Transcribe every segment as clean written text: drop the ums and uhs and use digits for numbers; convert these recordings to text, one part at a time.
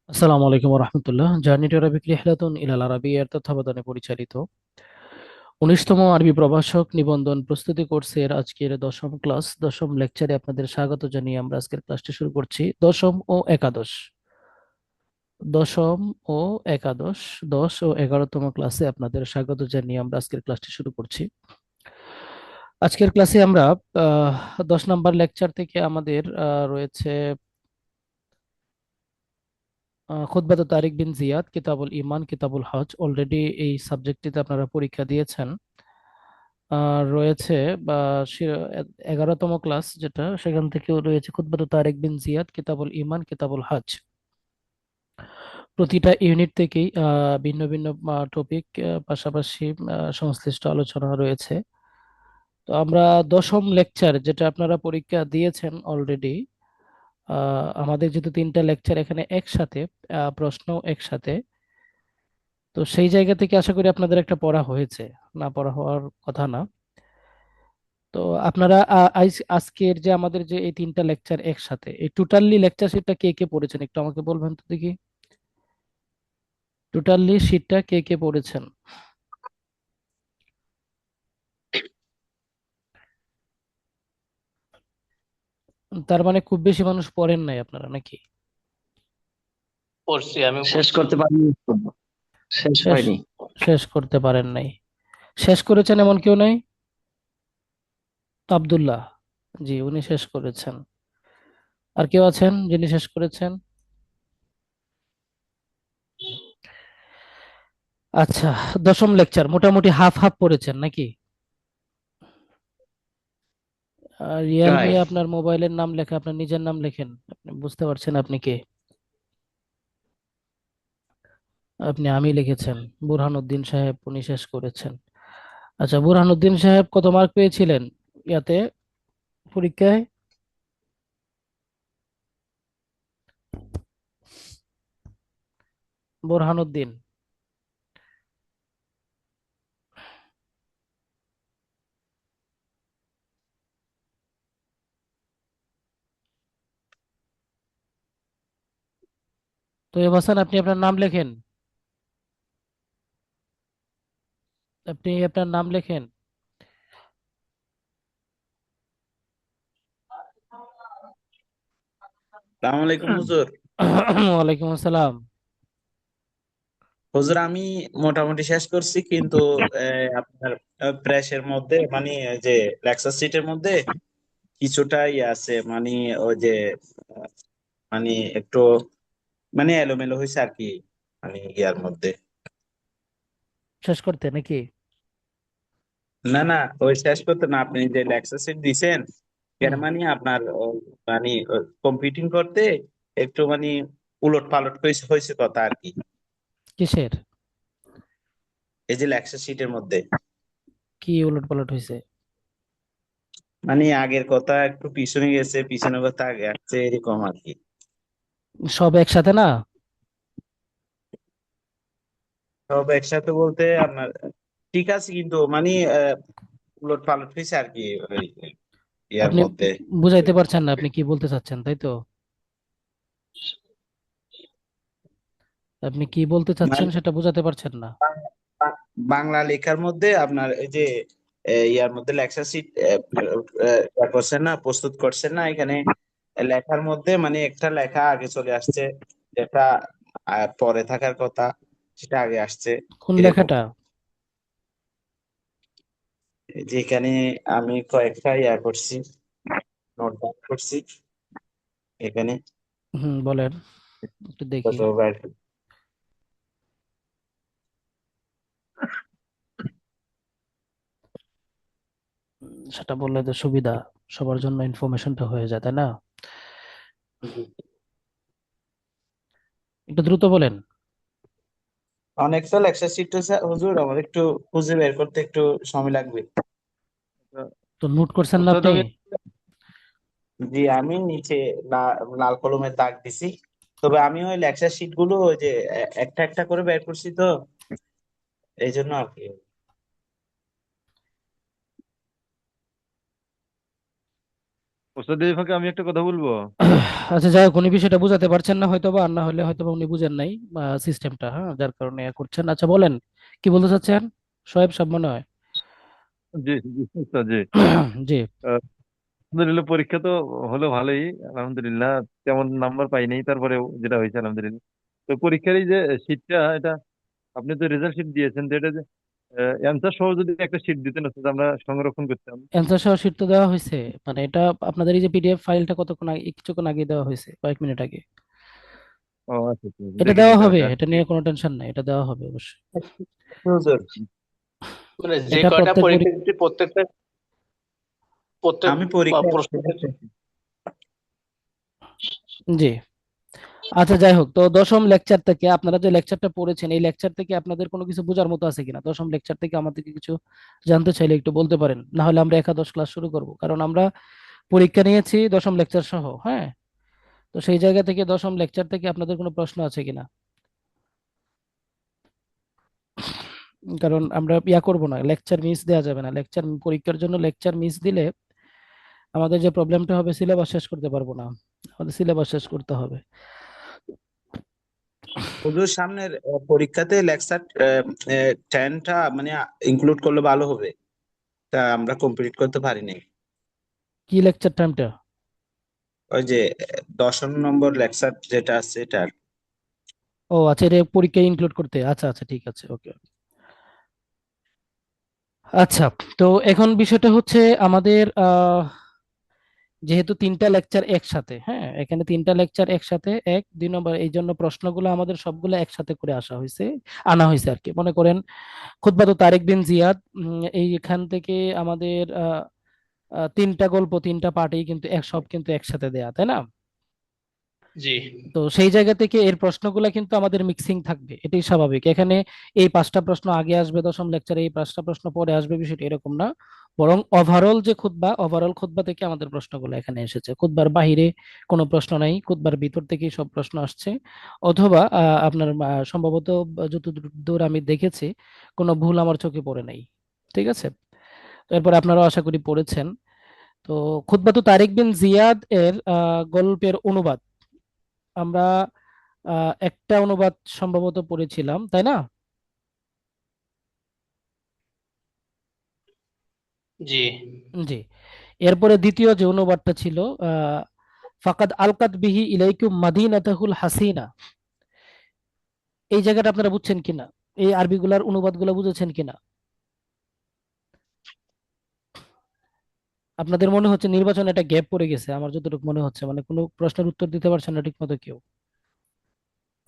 আসসালামু আলাইকুম রহমতুল্লাহ। Journey to Arabic রিহলাতুন ইলাল আরাবিয়ার তত্ত্বাবধানে পরিচালিত 19তম আরবি প্রভাষক নিবন্ধন প্রস্তুতি কোর্সের আজকের দশম ক্লাস, দশম লেকচারে আপনাদের স্বাগত জানিয়ে আমরা আজকের ক্লাসটি শুরু করছি। দশম ও একাদশ 10 ও 11তম ক্লাসে আপনাদের স্বাগত জানিয়ে আমরা আজকের ক্লাসটি শুরু করছি। আজকের ক্লাসে আমরা 10 নম্বর লেকচার থেকে আমাদের রয়েছে খুতবাত তারিক বিন জিয়াদ, কিতাবুল ইমান, কিতাবুল হজ। অলরেডি এই সাবজেক্টটিতে আপনারা পরীক্ষা দিয়েছেন। আর রয়েছে বা 11তম ক্লাস যেটা, সেখান থেকেও রয়েছে খুতবাত তারিক বিন জিয়াদ, কিতাবুল ইমান, কিতাবুল হজ। প্রতিটা ইউনিট থেকেই ভিন্ন ভিন্ন টপিক, পাশাপাশি সংশ্লিষ্ট আলোচনা রয়েছে। তো আমরা দশম লেকচার যেটা আপনারা পরীক্ষা দিয়েছেন অলরেডি, আমাদের যেহেতু তিনটা লেকচার এখানে একসাথে, প্রশ্ন একসাথে, তো সেই জায়গা থেকে আশা করি আপনাদের একটা পড়া হয়েছে, না পড়া হওয়ার কথা না। তো আপনারা আজকের যে আমাদের যে এই তিনটা লেকচার একসাথে, এই টোটালি লেকচার শিটটা কে কে পড়েছেন একটু আমাকে বলবেন তো দেখি। টোটালি শিটটা কে কে পড়েছেন? তার মানে খুব বেশি মানুষ পড়েন নাই আপনারা নাকি? পড়ছি, আমি শেষ পড়ছি। করতে পারিনি, শেষ শেষ হয়নি। শেষ করতে পারেন নাই? শেষ করেছেন এমন কেউ নাই? তো আব্দুল্লাহ, জি উনি শেষ করেছেন। আর কেউ আছেন যিনি শেষ করেছেন? আচ্ছা, দশম লেকচার মোটামুটি হাফ হাফ পড়েছেন নাকি? রিয়েলমি, প্রায়। আপনার মোবাইলের নাম লেখা, আপনার নিজের নাম লেখেন, আপনি বুঝতে পারছেন আপনি কে। আপনি আমি লিখেছেন। বুরহানুদ্দিন সাহেব, উনি শেষ করেছেন। আচ্ছা, বুরহানুদ্দিন সাহেব কত মার্ক পেয়েছিলেন ইয়াতে, পরীক্ষায়? বুরহানুদ্দিন, তো হাসান, আপনি আপনার নাম লেখেন, আপনি আপনার নাম লেখেন। সালাম আলাইকুম হুজুর। ওয়ালাইকুম আসসালাম। হুজুর, আমি মোটামুটি শেষ করছি, কিন্তু আপনার প্রেসের মধ্যে মানে যে লেকচার সিটের মধ্যে কিছুটা আছে, মানে ওই যে আহ, মানে একটু মানে এলোমেলো হয়েছে আর কি, মানে ইয়ার মধ্যে। শেষ করতে নাকি? না না, ওই শেষ করতে না, আপনি যে লেকচার সিট দিছেন হুম। এটা মানে আপনার মানে কম্পিউটিং করতে একটু মানে উলট পালট হয়েছে হয়েছে কথা আর কি। কিসের? এই যে লেকচার সিটের মধ্যে কি উলট পালট হয়েছে? মানে আগের কথা একটু পিছনে গেছে, পিছনের কথা আগে আসছে, এরকম আর কি। সব একসাথে না? সব একসাথে বলতে আপনার ঠিক আছে, কিন্তু মানে উলট পালট হয়েছে আর কি ওই ইয়ার আপনি মধ্যে। বুঝাইতে পারছেন না আপনি কি বলতে চাচ্ছেন, তাই তো? আপনি কি বলতে চাচ্ছেন মানে সেটা বুঝাতে পারছেন না। বাংলা লেখার মধ্যে আপনার এই যে ইয়ার মধ্যে লেকচার শিট করছেন না, প্রস্তুত করছেন না, এখানে লেখার মধ্যে মানে একটা লেখা আগে চলে আসছে, যেটা পরে থাকার কথা সেটা আগে আসছে, কোন এরকম। লেখাটা? যেখানে আমি কয়েকটা ইয়া করছি, নোট ডাউন করছি এখানে। হুম, বলেন, একটু দেখি। গতবার সেটা বললে তো সুবিধা, সবার জন্য ইনফরমেশনটা হয়ে যায়, তাই না? একটু দ্রুত বলেন। অনেক তো লেকচার শিট হুজুর, আমার একটু খুঁজে বের করতে একটু সময় লাগবে। তো নোট করছেন না তো আপনি? তুমি, জি আমি নিচে লাল কলমের দাগ দিছি, তবে আমি ওই লেকচার শিট গুলো ওই যে একটা একটা করে বের করছি, তো এই জন্য আর কি। ওস্তাদ এই ফাঁকে আমি একটা কথা বলবো। আচ্ছা, যাই হোক, উনি বিষয়টা বুঝাতে পারছেন না হয়তোবা, আর না হলে হয়তোবা উনি বুঝেন নাই সিস্টেমটা, হ্যাঁ, যার কারণে করছেন। আচ্ছা বলেন, কি বলতে চাচ্ছেন? সোহেব সাহেব মনে হয়। জি জি ওস্তাদ, জি। জি। আহ, আলহামদুলিল্লাহ, পরীক্ষা তো হলো ভালোই। আলহামদুলিল্লাহ, তেমন নাম্বার পাই নাই, তারপরেও যেটা হয়েছে আলহামদুলিল্লাহ। তো পরীক্ষার এই যে শীটটা, এটা আপনি তো রেজাল্ট শীট দিয়েছেন, তো এটা যে অ্যান্সার সহ যদি একটা শীট দিতেন ওস্তাদ, আমরা সংরক্ষণ করতাম। অ্যান্সার সহ শীট তো দেওয়া হয়েছে। মানে এটা আপনাদের এই যে পিডিএফ ফাইলটা কতক্ষণ আগে, কিছুক্ষণ আগে দেওয়া হয়েছে, কয়েক মিনিট আগে। ও আচ্ছা আচ্ছা, এটা দেখিনি দেওয়া হবে, তাহলে এটা আজকে। নিয়ে কোনো টেনশন নাই, এটা দেওয়া হবে অবশ্যই। হুজুর, মানে যে এটা কয়টা প্রত্যেক পরীক্ষা দিচ্ছি প্রত্যেক আমি পরীক্ষা প্রশ্ন জি। আচ্ছা, যাই হোক, তো দশম লেকচার থেকে আপনারা যে লেকচারটা পড়েছেন, এই লেকচার থেকে আপনাদের কোনো কিছু বোঝার মতো আছে কিনা? দশম লেকচার থেকে আমাদেরকে কিছু জানতে চাইলে একটু বলতে পারেন, না হলে আমরা একাদশ ক্লাস শুরু করব, কারণ আমরা পরীক্ষা নিয়েছি দশম লেকচার সহ, হ্যাঁ। তো সেই জায়গা থেকে দশম লেকচার থেকে আপনাদের কোনো প্রশ্ন আছে কিনা? কারণ আমরা ইয়া করব না, লেকচার মিস দেওয়া যাবে না। লেকচার, পরীক্ষার জন্য লেকচার মিস দিলে আমাদের যে প্রবলেমটা হবে, সিলেবাস শেষ করতে পারবো না। আমাদের সিলেবাস শেষ করতে হবে। হুজুর সামনের পরীক্ষাতে লেকচার 10টা মানে ইনক্লুড করলে ভালো হবে, তা আমরা কমপ্লিট করতে পারিনি। কি লেকচার টাইমটা? ওই যে 10 নম্বর লেকচার যেটা আছে এটা। ও আচ্ছা, এটা পরীক্ষায় ইনক্লুড করতে, আচ্ছা আচ্ছা, ঠিক আছে, ওকে। আচ্ছা, তো এখন বিষয়টা হচ্ছে আমাদের যেহেতু তিনটা লেকচার একসাথে, হ্যাঁ, এখানে তিনটা লেকচার একসাথে, এক দুই নম্বর, এই জন্য প্রশ্নগুলো আমাদের সবগুলো একসাথে করে আনা হয়েছে আর কি। মনে করেন খুতবাতু তারিক বিন জিয়াদ, এইখান থেকে আমাদের তিনটা গল্প, তিনটা পার্টি কিন্তু সব কিন্তু একসাথে দেয়া, তাই না? জি তো সেই জায়গা থেকে এর প্রশ্নগুলো কিন্তু আমাদের মিক্সিং থাকবে, এটাই স্বাভাবিক। এখানে এই পাঁচটা প্রশ্ন আগে আসবে দশম লেকচারে, এই পাঁচটা প্রশ্ন পরে আসবে, বিষয়টা এরকম না। বরং ওভারঅল খুতবা থেকে আমাদের প্রশ্নগুলো এখানে এসেছে, খুতবার বাহিরে কোনো প্রশ্ন নাই, খুতবার ভিতর থেকেই সব প্রশ্ন আসছে। অথবা আপনার সম্ভবত যতদূর আমি দেখেছি, কোনো ভুল আমার চোখে পড়ে নাই। ঠিক আছে, তো এরপর আপনারাও আশা করি পড়েছেন। তো খুতবাতু তারিক বিন জিয়াদ এর গল্পের অনুবাদ আমরা একটা অনুবাদ সম্ভবত পড়েছিলাম, তাই না? জি জি। এরপরে দ্বিতীয় যে অনুবাদটা ছিল, আহ ফাকাদ আলকাত বিহি ইলাইকুম মাদিনাতাহুল হাসিনা, এই জায়গাটা আপনারা বুঝছেন কিনা? এই আরবিগুলার অনুবাদগুলো বুঝেছেন কিনা? আপনাদের মনে হচ্ছে নির্বাচনে একটা গ্যাপ পড়ে গেছে, আমার যতটুকু মনে হচ্ছে, মানে কোনো প্রশ্নের উত্তর দিতে পারছেন না ঠিক মতো কেউ।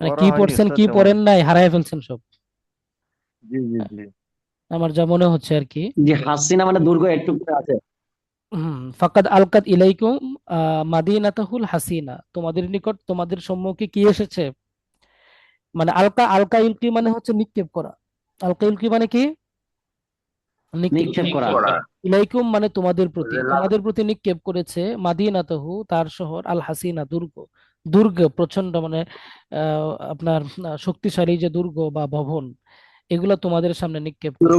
মানে পড়া কি হয়নি পড়ছেন ওস্তাদ কি তেমন। পড়েন নাই হারায় ফেলছেন সব, জি জি জি। আমার যা মনে হচ্ছে আর কি। যে হাসিনা মানে দুর্গ একটু করে আছে। ফাকাদ আলকাত ইলাইকুম মাদিনাতাহুল হাসিনা, তোমাদের নিকট, তোমাদের সম্মুখে কি এসেছে। মানে আলকা, আলকা ইলকি মানে হচ্ছে নিক্ষেপ করা। আলকা ইলকি মানে কি? নিক্ষেপ নিক্ষেপ করা। করা। ইলাইকুম মানে তোমাদের প্রতি, তোমাদের প্রতি নিক্ষেপ করেছে মাদিনাতাহু, তার শহর, আল হাসিনা দুর্গ। দুর্গ প্রচন্ড, মানে আপনার শক্তিশালী যে দুর্গ বা ভবন, এগুলো তোমাদের সামনে নিক্ষেপ করে।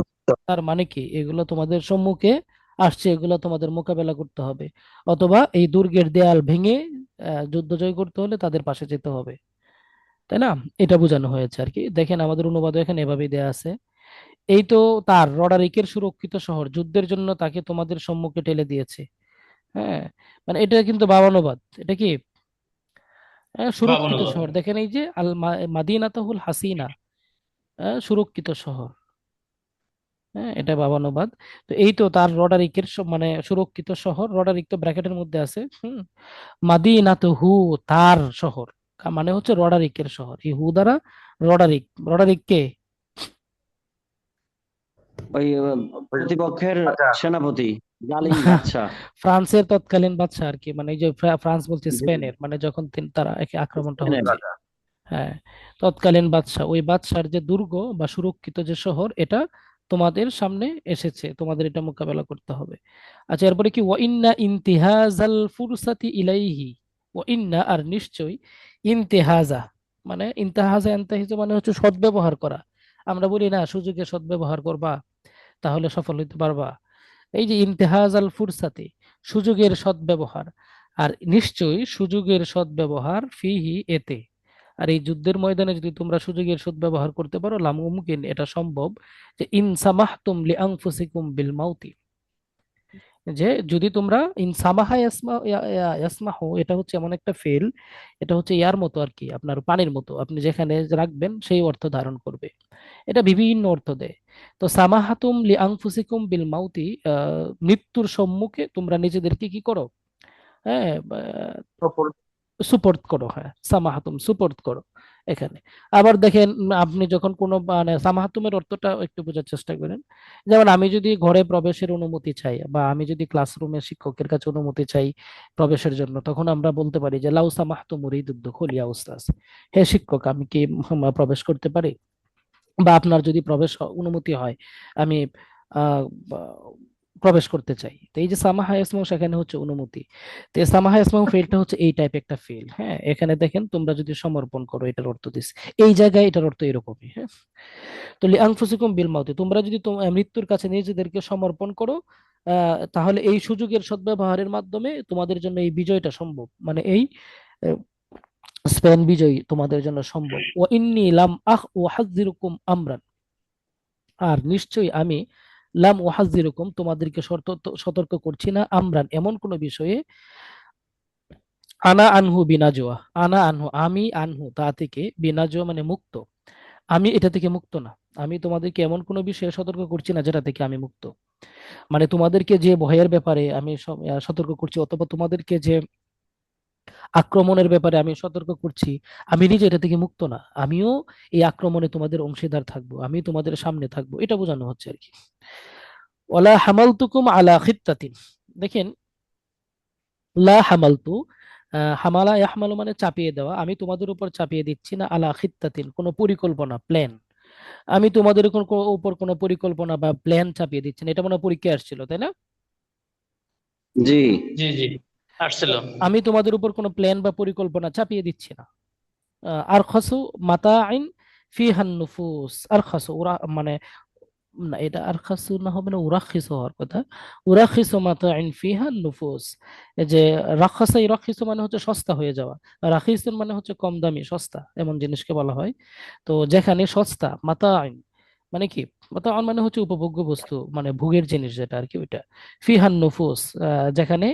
তার মানে কি, এগুলো তোমাদের সম্মুখে আসছে, এগুলো তোমাদের মোকাবেলা করতে হবে। অথবা এই দুর্গের দেয়াল ভেঙে যুদ্ধ জয় করতে হলে তাদের পাশে যেতে হবে, তাই না? এটা বোঝানো হয়েছে আর কি। দেখেন আমাদের অনুবাদ এখানে এভাবেই দেয়া আছে। এই তো, তার রডারিকের সুরক্ষিত শহর যুদ্ধের জন্য তাকে তোমাদের সম্মুখে ঠেলে দিয়েছে। হ্যাঁ, মানে এটা কিন্তু বাবানুবাদ, এটা কি সুরক্ষিত বাবুনুল শহর। দেখেন এই যে মাদিনাতুল হাসিনা, সুরক্ষিত শহর, হ্যাঁ, এটা বাবানুবাদ। তো এই তো তার রডারিকের মানে সুরক্ষিত শহর, রডারিক তো ব্র্যাকেটের মধ্যে আছে। মাদিনাতুহু, তার শহর, মানে হচ্ছে রডারিকের শহর, এই হু দ্বারা রডারিক। রডারিক কে? ওই প্রতিপক্ষের সেনাপতি, জালিম বাদশাহ। ফ্রান্সের তৎকালীন বাদশা আর কি, মানে এই যে ফ্রান্স বলছে, স্পেনের, মানে যখন তারা একে আক্রমণটা স্পেনের। হচ্ছে, হ্যাঁ, তৎকালীন বাদশা, ওই বাদশার যে দুর্গ বা সুরক্ষিত যে শহর, এটা তোমাদের সামনে এসেছে, তোমাদের এটা মোকাবেলা করতে হবে। আচ্ছা, এরপরে কি, ওয়াইন্না ইনতিহাজাল ফুরসাতি ইলাইহি, ওয়াইন্না আর নিশ্চয়, ইনতিহাজা মানে ইনতাহাজা ইনতাহিজা মানে হচ্ছে সদ্ব্যবহার করা। আমরা বলি না, সুযোগে সদ্ব্যবহার করবা তাহলে সফল হইতে পারবা। এই যে ইন্তেহাজ আল ফুরসাতি, সুযোগের সদ্ব্যবহার, আর নিশ্চয়ই সুযোগের সদ্ব্যবহার ফিহি এতে। আর এই যুদ্ধের ময়দানে যদি তোমরা সুযোগের সদ্ব্যবহার করতে পারো, লামুমকিন এটা সম্ভব, যে ইন সামাহতুম লিআনফুসিকুম বিল মাউতি, যে যদি তোমরা ইনসামাহা ইয়াসমাহু, এটা হচ্ছে এমন একটা ফেল, এটা হচ্ছে ইয়ার মতো আর কি, আপনার পানির মতো, আপনি যেখানে রাখবেন সেই অর্থ ধারণ করবে। এটা বিভিন্ন অর্থ দেয়। তো সামাহাতুম লি আনফুসিকুম বিল মাউতি, মৃত্যুর সম্মুখে তোমরা নিজেদেরকে কি করো, হ্যাঁ, সুপোর্ট করো, হ্যাঁ, সামাহাতুম সুপোর্ট করো এখানে। আবার দেখেন, আপনি যখন কোনো মানে সামাহাতুমের অর্থটা একটু বোঝার চেষ্টা করেন। যেমন আমি যদি ঘরে প্রবেশের অনুমতি চাই, বা আমি যদি ক্লাসরুমে শিক্ষকের কাছে অনুমতি চাই প্রবেশের জন্য, তখন আমরা বলতে পারি যে লাউ সামাহতুম উরিদুদ দুখুল ইয়া উস্তাজ, হে শিক্ষক আমি কি প্রবেশ করতে পারি? বা আপনার যদি অনুমতি হয়, আমি আহ বা- প্রবেশ করতে চাই। তো এই যে সামাহা ইসমাউ, সেখানে হচ্ছে অনুমতি। তো এই সামাহা ইসমাউ ফেলটা হচ্ছে এই টাইপ একটা ফেল। হ্যাঁ, এখানে দেখেন তোমরা যদি সমর্পণ করো, এটার অর্থ দিস, এই জায়গায় এটার অর্থ এরকমই। হ্যাঁ, তো লিআনফুসিকুম বিল মাউতি, তোমরা যদি মৃত্যুর কাছে নিজেদেরকে সমর্পণ করো, তাহলে এই সুযোগের সদ্ব্যবহারের মাধ্যমে তোমাদের জন্য এই বিজয়টা সম্ভব, মানে এই আহ, স্পেন বিজয় তোমাদের জন্য সম্ভব। ও ইন্নী লাম উহাযযিরুকুম আমরান, আর নিশ্চয়ই আমি লাম ওয়াহাজ্জিরুকুম তোমাদেরকে সতর্ক করছি না, আমরান এমন কোন বিষয়ে, আনা আনহু বিনাজোয়া, আনা আনহু আমি, আনহু তা থেকে, বিনাজোয়া মানে মুক্ত, আমি এটা থেকে মুক্ত না। আমি তোমাদেরকে এমন কোনো বিষয়ে সতর্ক করছি না যেটা থেকে আমি মুক্ত। মানে তোমাদেরকে যে ভয়ের ব্যাপারে আমি সতর্ক করছি, অথবা তোমাদেরকে যে আক্রমণের ব্যাপারে আমি সতর্ক করছি, আমি নিজে এটা থেকে মুক্ত না, আমিও এই আক্রমণে তোমাদের অংশীদার থাকবো, আমি তোমাদের সামনে থাকবো, এটা বোঝানো হচ্ছে আর কি। ওয়ালা হামালতুকুম আলা খিত্তাতিন, দেখেন লা হামালতু, হামালা ইয়াহমালু মানে চাপিয়ে দেওয়া, আমি তোমাদের উপর চাপিয়ে দিচ্ছি না, আলা খিত্তাতিন কোনো পরিকল্পনা, প্ল্যান, আমি তোমাদের উপর কোনো পরিকল্পনা বা প্ল্যান চাপিয়ে দিচ্ছি না। এটা মনে হয় পরীক্ষায় আসছিল, তাই না? জি। জি জি আসছিল। আমি তোমাদের উপর কোনো প্ল্যান বা পরিকল্পনা চাপিয়ে দিচ্ছি না। আরখাসু মাতাইন ফিহান নুফুস, আরখাসু ওরা মানে, না এটা আরখাসু না, হবে না, উরাখিসু হওয়ার কথা, উরাখিসু মাতাইন ফিহান নুফুস। এই যে রাখাসা, ইরাখিসু মানে হচ্ছে সস্তা হয়ে যাওয়া, রাখিসুন মানে হচ্ছে কম দামি সস্তা, এমন জিনিসকে বলা হয়। তো যেখানে সস্তা, মাতাইন মানে কি, মাতাআন মানে হচ্ছে উপভোগ্য বস্তু, মানে ভোগের জিনিস যেটা আর কি, ওইটা। ফিহান নুফুস, যেখানে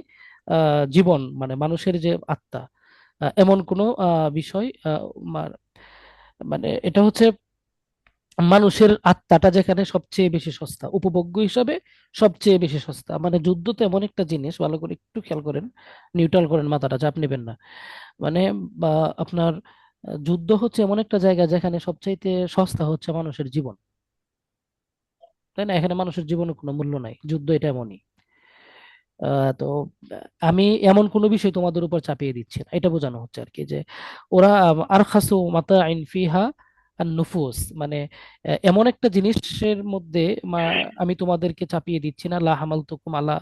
জীবন মানে মানুষের যে আত্মা, এমন কোনো বিষয়, মানে এটা হচ্ছে মানুষের আত্মাটা যেখানে সবচেয়ে বেশি সস্তা, উপভোগ্য হিসাবে সবচেয়ে বেশি সস্তা। মানে যুদ্ধ তো এমন একটা জিনিস, ভালো করে একটু খেয়াল করেন, নিউট্রাল করেন মাথাটা, চাপ নেবেন না। মানে বা আপনার যুদ্ধ হচ্ছে এমন একটা জায়গা যেখানে সবচাইতে সস্তা হচ্ছে মানুষের জীবন, তাই না? এখানে মানুষের জীবনের কোনো মূল্য নাই, যুদ্ধ এটা এমনই। তো আমি এমন কোনো বিষয় তোমাদের উপর চাপিয়ে দিচ্ছি না, এটা বোঝানো হচ্ছে আর কি, যে ওরা আরখাসু মাতাইন ফিহা আর নুফুস, মানে এমন একটা জিনিসের মধ্যে আমি তোমাদেরকে চাপিয়ে দিচ্ছি না, লা হামালতুকুম আলা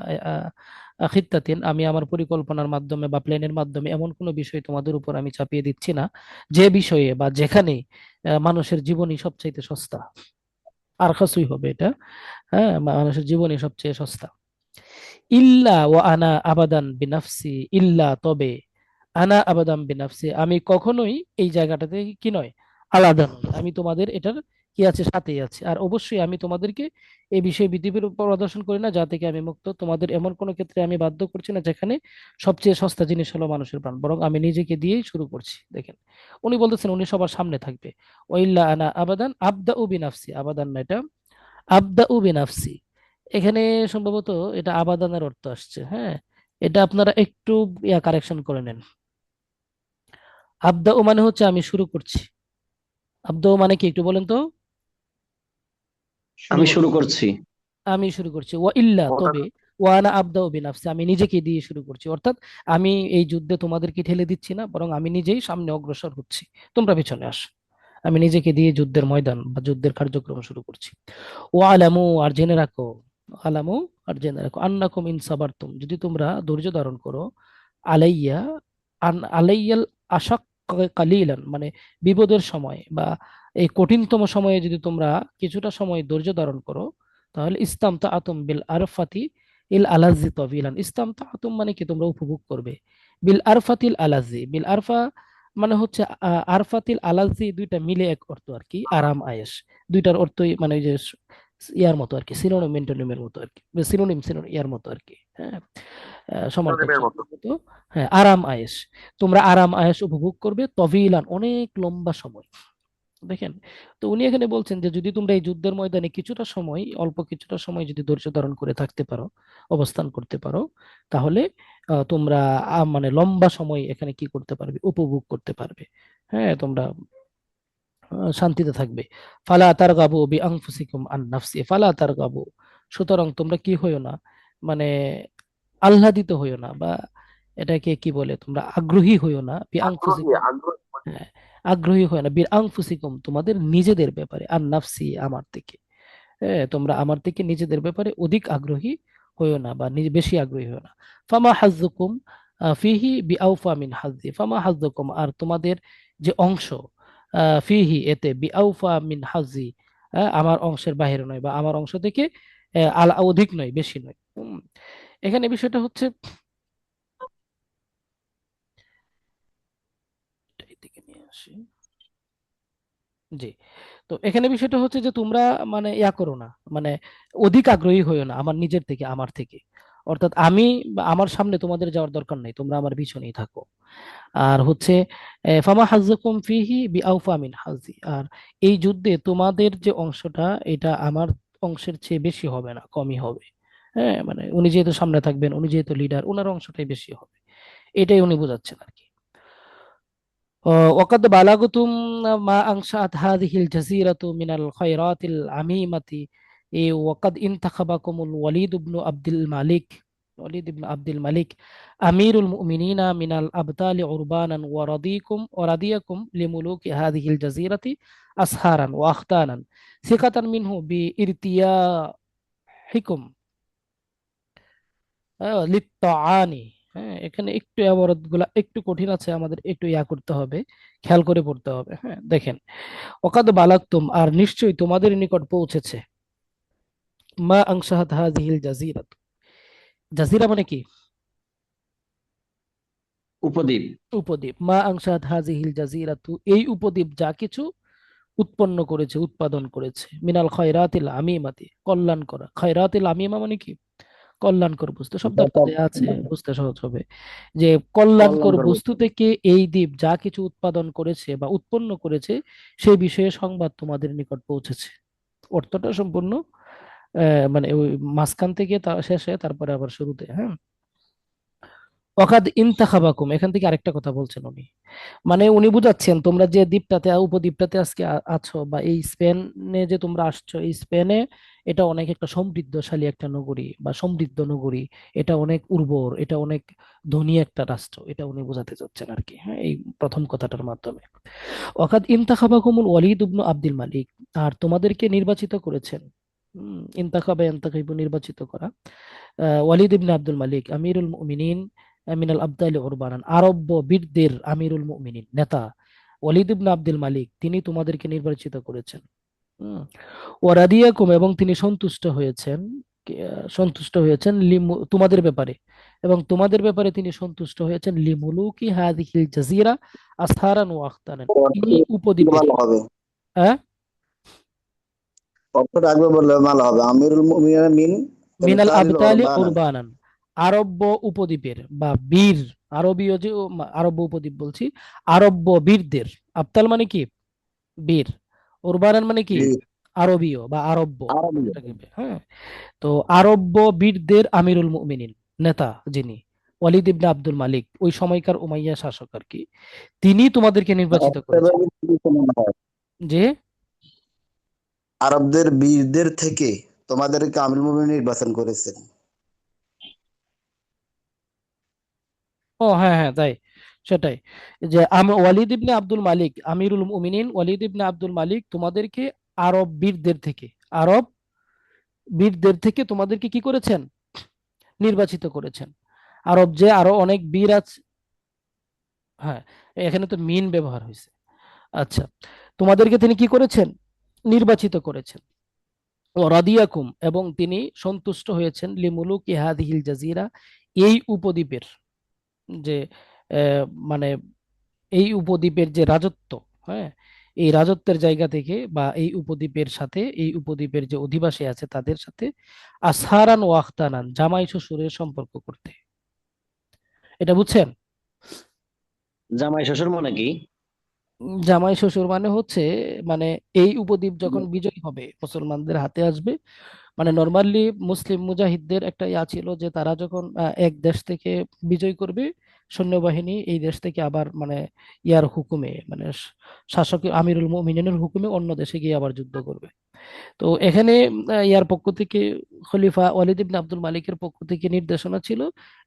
খিত্তাতিন, আমি আমার পরিকল্পনার মাধ্যমে বা প্ল্যানের মাধ্যমে এমন কোনো বিষয় তোমাদের উপর আমি চাপিয়ে দিচ্ছি না, যে বিষয়ে বা যেখানে মানুষের জীবনই সবচাইতে সস্তা। আরখাসুই হবে এটা, হ্যাঁ, মানুষের জীবনই সবচেয়ে সস্তা। ইল্লা ও আনা আবাদান বিনাফসি, ইল্লা তবে, আনা আবাদান বিনাফসি আমি কখনোই এই জায়গাটাতে কি নয়, আলাদা নই, আমি তোমাদের এটার কি আছে, সাথেই আছে। আর অবশ্যই আমি তোমাদেরকে এই বিষয়ে বিধিবির উপর প্রদর্শন করি না যা থেকে আমি মুক্ত, তোমাদের এমন কোনো ক্ষেত্রে আমি বাধ্য করছি না যেখানে সবচেয়ে সস্তা জিনিস হলো মানুষের প্রাণ, বরং আমি নিজেকে দিয়েই শুরু করছি। দেখেন, উনি বলতেছেন উনি সবার সামনে থাকবে। ওইল্লা আনা আবাদান আবদা উ বিনাফসি, আবাদান না এটা, আবদা উ বিনাফসি, এখানে সম্ভবত এটা আবাদানের অর্থ আসছে। হ্যাঁ, এটা আপনারা একটু কারেকশন করে নেন। আবদা মানে হচ্ছে আমি শুরু করছি, আবদা মানে কি একটু বলেন তো? শুরু আমি শুরু করছি। করছি। আমি শুরু করছি। ওয়া ইল্লা তবে, ওয়ানা আবদা বিনাফসি আমি নিজেকে দিয়ে শুরু করছি, অর্থাৎ আমি এই যুদ্ধে তোমাদেরকে ঠেলে দিচ্ছি না, বরং আমি নিজেই সামনে অগ্রসর হচ্ছি, তোমরা পিছনে আসো। আমি নিজেকে দিয়ে যুদ্ধের ময়দান বা যুদ্ধের কার্যক্রম শুরু করছি। ও আলামু আর জেনে রাখো, আলামু আর জেনে রাখো, আন্নাকুম ইন সাবারতুম যদি তোমরা ধৈর্য ধারণ করো, আলাইয়া, আলাইয়াল আশাক কালিলান মানে বিপদের সময় বা এই কঠিনতম সময়ে যদি তোমরা কিছুটা সময় ধৈর্য ধারণ করো, তাহলে ইস্তামতা আতুম বিল আরফাতি ইল আলাজি তবিলান, ইস্তামতাতুম মানে কি তোমরা উপভোগ করবে। বিল আরফাতিল আলাজি, বিল আরফা মানে হচ্ছে আরফাতিল আলাজি, দুইটা মিলে এক অর্থ আর কি, আরাম আয়েশ। দুইটার অর্থই মানে ওই যে ইয়ার মতো আর কি, সিনোনিম মেন্টোনিমের মতো আর কি, সিনোনিম সিনোনিম ইয়ার মতো আর কি, হ্যাঁ, সমার্থক শব্দের মতো। হ্যাঁ, আরাম আয়েশ, তোমরা আরাম আয়েশ উপভোগ করবে, তবিলান অনেক লম্বা সময়। দেখেন, তো উনি এখানে বলছেন যে যদি তোমরা এই যুদ্ধের ময়দানে কিছুটা সময়, অল্প কিছুটা সময় যদি ধৈর্য ধারণ করে থাকতে পারো, অবস্থান করতে পারো, তাহলে তোমরা মানে লম্বা সময় এখানে কি করতে পারবে, উপভোগ করতে পারবে। হ্যাঁ, তোমরা শান্তিতে থাকবে। ফালা তারগাবু বিআনফুসিকুম আন নাফসি, ফালা তারগাবু, সুতরাং তোমরা কি হইও না, মানে আহ্লাদিত হইও না, বা এটাকে কি বলে, তোমরা আগ্রহী হইও না, বিআনফুসিকুম, হ্যাঁ, আগ্রহী হয় না, বীর আনফুসিকুম তোমাদের নিজেদের ব্যাপারে, আর নাফসি আমার থেকে, হ্যাঁ, তোমরা আমার থেকে নিজেদের ব্যাপারে অধিক আগ্রহী হইও না, বা নিজে বেশি আগ্রহী হইও না। ফামা হাজ্জুকুম ফিহি বিআউফা মিন হাজ্জি, ফামা হাজ্জুকুম আর তোমাদের যে অংশ, ফিহি এতে, বিআউফা মিন হাজ্জি, আমার অংশের বাইরে নয়, বা আমার অংশ থেকে অধিক নয়, বেশি নয়। এখানে বিষয়টা হচ্ছে, এদিকে নিয়ে আসি। জি, তো এখানে বিষয়টা হচ্ছে যে তোমরা মানে ইয়া করো না, মানে অধিক আগ্রহী হইও না আমার নিজের থেকে, আমার থেকে, অর্থাৎ আমি বা আমার সামনে তোমাদের যাওয়ার দরকার নেই, তোমরা আমার পিছনেই থাকো। আর হচ্ছে ফামা হাজ্জুকুম ফিহি বিআউফা মিন হাজ্জি, আর এই যুদ্ধে তোমাদের যে অংশটা, এটা আমার অংশের চেয়ে বেশি হবে না, কমই হবে। হ্যাঁ, মানে উনি যেহেতু সামনে থাকবেন, উনি যেহেতু লিডার, ওনার অংশটাই বেশি হবে, এটাই উনি বোঝাচ্ছেন আর কি। وقد بلغتم ما أنشأت هذه الجزيرة من الخيرات العميمة، وقد انتخبكم الوليد بن عبد الملك، وليد بن عبد الملك أمير المؤمنين من الأبطال عربانا، ورضيكم لملوك هذه الجزيرة أسهارا وأختانا، ثقة منه بارتياحكم লিত্তাআনি। হ্যাঁ, এখানে একটু অবরোধ গুলা একটু কঠিন আছে, আমাদের একটু ইয়া করতে হবে, খেয়াল করে পড়তে হবে। হ্যাঁ, দেখেন, ওকাদ বালাকতুম আর নিশ্চয়ই তোমাদের নিকট পৌঁছেছে, মা আনশাহাত হাযিহিল জাজিরাত, জাজিরা মানে কি, উপদ্বীপ। উপদ্বীপ, মা আনশাহাত হাযিহিল জাজিরাতু এই উপদ্বীপ যা কিছু উৎপন্ন করেছে, উৎপাদন করেছে, মিনাল খয়রাতিল আমিমাতি কল্যাণ করা, খয়রাতিল আমিমা মানে কি, কল্যাণকর বস্তু, শব্দটা দেয়া আছে, বুঝতে সহজ হবে, যে কল্যাণকর কল্যাণকর বস্তু বস্তু। থেকে এই দ্বীপ যা কিছু উৎপাদন করেছে বা উৎপন্ন করেছে, সেই বিষয়ে সংবাদ তোমাদের নিকট পৌঁছেছে। অর্থটা সম্পূর্ণ মানে ওই মাঝখান থেকে শেষে, তারপরে আবার শুরুতে। হ্যাঁ, ওয়াকাদ ইনতাখাবাকুম, এখান থেকে আরেকটা কথা বলছেন উনি, মানে উনি বুঝাচ্ছেন তোমরা যে দ্বীপটাতে, উপদ্বীপটাতে আজকে আছো, বা এই স্পেনে যে তোমরা আসছো, এই স্পেনে এটা অনেক একটা সমৃদ্ধশালী একটা নগরী বা সমৃদ্ধ নগরী, এটা অনেক উর্বর, এটা অনেক ধনী একটা রাষ্ট্র, এটা উনি বোঝাতে চাচ্ছেন আর কি। হ্যাঁ, এই প্রথম কথাটার মাধ্যমে। ওয়াকাদ ইনতাখাবাকুমুল ওয়ালিদ ইবনু আব্দুল মালিক, আর তোমাদেরকে নির্বাচিত করেছেন, ইনতাখাবা ইনতাখাইবু নির্বাচিত করা, ওয়ালিদ ইবনে আব্দুল মালিক আমিরুল মুমিনিন মিনাল আবদালি উরবানান, আরব বীরদের আমিরুল মুমিনিন, নেতা ওয়ালিদ ইবনে আব্দুল মালিক, তিনি তোমাদেরকে নির্বাচিত করেছেন। ওয়ারাদিয়াকুম এবং তিনি সন্তুষ্ট হয়েছেন, সন্তুষ্ট হয়েছেন তোমাদের ব্যাপারে, এবং তোমাদের ব্যাপারে তিনি সন্তুষ্ট হয়েছেন লিমুলুকি হাযিহিল জাজিরা আসহারান ওয়া আখতানান, এই উপদ্বীপের। ভালো হবে, হ্যাঁ, অক্ষর আগে বললে ভালো হবে। আমিরুল মুমিনিন মিন মিনাল আবতালিল আবতালি উরবানান। উরবানান, আরব্য উপদ্বীপের বা বীর, আরবীয় যে আরব্য উপদ্বীপ বলছি, আরব্য বীরদের, আবতাল মানে কি, বীর, উরবানান মানে কি, জি, আরবীয় বা আরব্য, আরবি। এটাকে হ্যাঁ, তো আরব্য বীরদের আমিরুল মুমিনিন, নেতা যিনি ওয়ালিদ ইবনে আব্দুল মালিক, ওই সময়কার উমাইয়া শাসক আর কি, তিনি তোমাদেরকে নির্বাচিত করেছেন। যে আরবদের বীরদের থেকে তোমাদেরকে আমিরুল মুমিনিন নির্বাচন করেছেন। ও হ্যাঁ হ্যাঁ, তাই, সেটাই, যে ওয়ালিদ ইবনে আব্দুল মালিক আমিরুল মুমিনিন, ওয়ালিদ ইবনে আব্দুল মালিক তোমাদেরকে আরব বীরদের থেকে, আরব বীরদের থেকে তোমাদেরকে কি করেছেন, নির্বাচিত করেছেন। আরব যে আরো অনেক বীর আছে, হ্যাঁ, এখানে তো মিন ব্যবহার হয়েছে। আচ্ছা, তোমাদেরকে তিনি কি করেছেন, নির্বাচিত করেছেন। ও রাদিয়াকুম, এবং তিনি সন্তুষ্ট হয়েছেন লিমুলুকি হাদিহিল জাজিরা, এই উপদ্বীপের যে আহ, মানে এই উপদ্বীপের যে রাজত্ব, হ্যাঁ, এই রাজত্বের জায়গা থেকে বা এই উপদ্বীপের সাথে, এই উপদ্বীপের যে অধিবাসী আছে তাদের সাথে আসহারান ও আখতানান, জামাই শ্বশুরের সম্পর্ক করতে। এটা বুঝছেন? জামাই শ্বশুর মানে কি? জামাই শ্বশুর মানে হচ্ছে, মানে এই উপদ্বীপ যখন বিজয় হবে, মুসলমানদের হাতে আসবে, মানে নর্মালি মুসলিম মুজাহিদদের একটা ইয়া ছিল যে তারা যখন এক দেশ থেকে বিজয় করবে সৈন্যবাহিনী, এই দেশ থেকে আবার মানে ইয়ার হুকুমে, মানে শাসক আমিরুল মুমিনিনের হুকুমে অন্য দেশে গিয়ে আবার যুদ্ধ করবে। তো এখানে ইয়ার পক্ষ থেকে, খলিফা ওয়ালিদ ইবনে আব্দুল মালিকের পক্ষ থেকে নির্দেশনা ছিল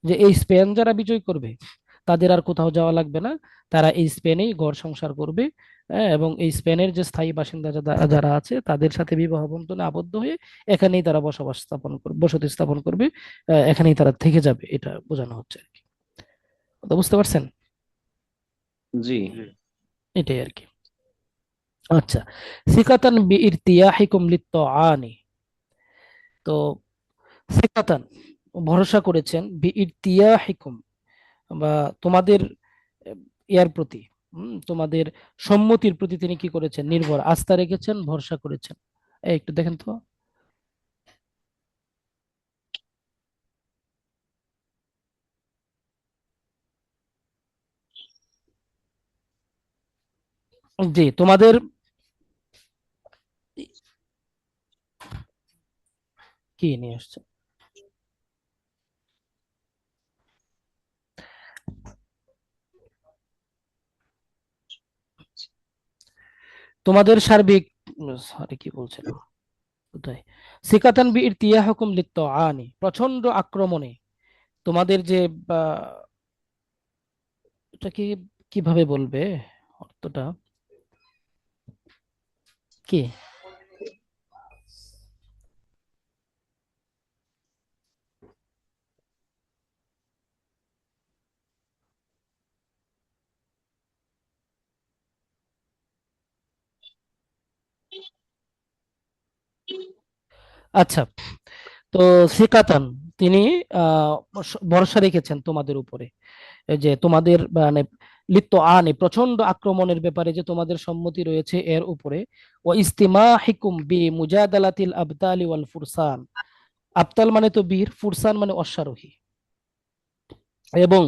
যে এই স্পেন যারা বিজয় করবে তাদের আর কোথাও যাওয়া লাগবে না, তারা এই স্পেনেই ঘর সংসার করবে। এবং এই স্পেনের যে স্থায়ী বাসিন্দা যারা আছে তাদের সাথে বিবাহ বন্ধনে আবদ্ধ হয়ে এখানেই তারা বসবাস স্থাপন করবে, বসতি স্থাপন করবে, এখানেই তারা থেকে যাবে, এটা বোঝানো হচ্ছে আর কি। কথা বুঝতে পারছেন? জি। এটাই আর কি। আচ্ছা, সিকাতান বি ইরতিয়াহিকুম লিত্তাআনি। তো সিকাতান, ভরসা করেছেন, বি ইরতিয়াহিকুম, বা তোমাদের ইয়ার প্রতি, তোমাদের সম্মতির প্রতি তিনি কি করেছেন? নির্ভর, আস্থা রেখেছেন, ভরসা করেছেন। এই একটু দেখেন তো। জি, তোমাদের কি নিয়ে আসছে? তোমাদের সার্বিক, সরি কি বলছিলাম, কোথায়? সিকাতান বি ইরতিয়াহুকুম লিত্তাআনি, প্রচন্ড আক্রমণে তোমাদের যে, বা এটা কি, কিভাবে বলবে অর্থটা কি? আচ্ছা, তো সিকাতান, তিনি আহ ভরসা রেখেছেন তোমাদের উপরে, এই যে তোমাদের মানে লিপ্ত আনে, প্রচন্ড আক্রমণের ব্যাপারে যে তোমাদের সম্মতি রয়েছে এর উপরে। ও ইস্তিমাহিকুম বি মুজাদালাতিল আবতালি ওয়াল ফুরসান, আবতাল মানে তো বীর, ফুরসান মানে অশ্বারোহী, এবং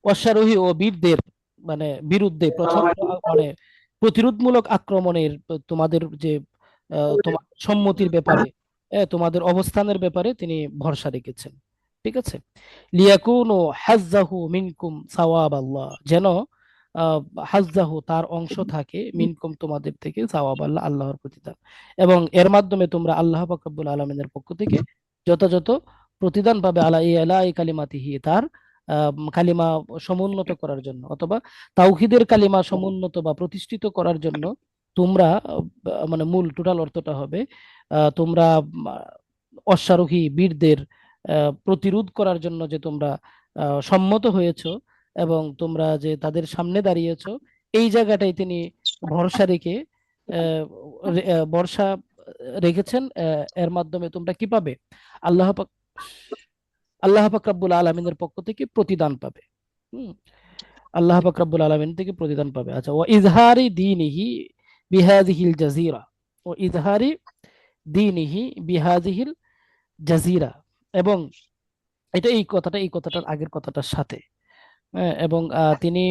অশ্বারোহী ও বীরদের মানে বিরুদ্ধে প্রচন্ড মানে প্রতিরোধমূলক আক্রমণের তোমাদের যে তোমার সম্মতির ব্যাপারে, তোমাদের অবস্থানের ব্যাপারে তিনি ভরসা রেখেছেন। ঠিক আছে। লিয়াকুনু হাজ্জাহু মিনকুম সাওয়াব আল্লাহ, যেন আহ, হাজ্জাহু তার অংশ থাকে, মিনকুম তোমাদের থেকে, সাওয়াব আল্লাহ আল্লাহর প্রতিদান, এবং এর মাধ্যমে তোমরা আল্লাহ পাক রব্বুল আলামিনের পক্ষ থেকে যথাযথ প্রতিদান পাবে, আলা ইলাই কালিমাতিহি, তার কালিমা সমুন্নত করার জন্য, অথবা তাওহিদের কালিমা সমুন্নত বা প্রতিষ্ঠিত করার জন্য তোমরা মানে মূল টোটাল অর্থটা হবে তোমরা অশ্বারোহী বীরদের প্রতিরোধ করার জন্য যে তোমরা সম্মত হয়েছো, এবং তোমরা যে তাদের সামনে দাঁড়িয়েছো, এই জায়গাটাই তিনি ভরসা রেখে ভরসা রেখেছেন। এর মাধ্যমে তোমরা কি পাবে? আল্লাহ পাক, আল্লাহ পাক রব্বুল আলমিনের পক্ষ থেকে প্রতিদান পাবে। হুম, আল্লাহ পাক রব্বুল আলামিন থেকে প্রতিদান পাবে। আচ্ছা, ও ইজহারি দীনিহি বিহাযিহিল জাজিরা, ও ইজহারি দীনিহি বিহাযিহিল জাজিরা, এবং এটা এই কথাটা, এই কথাটার আগের কথাটার সাথে, এবং তিনি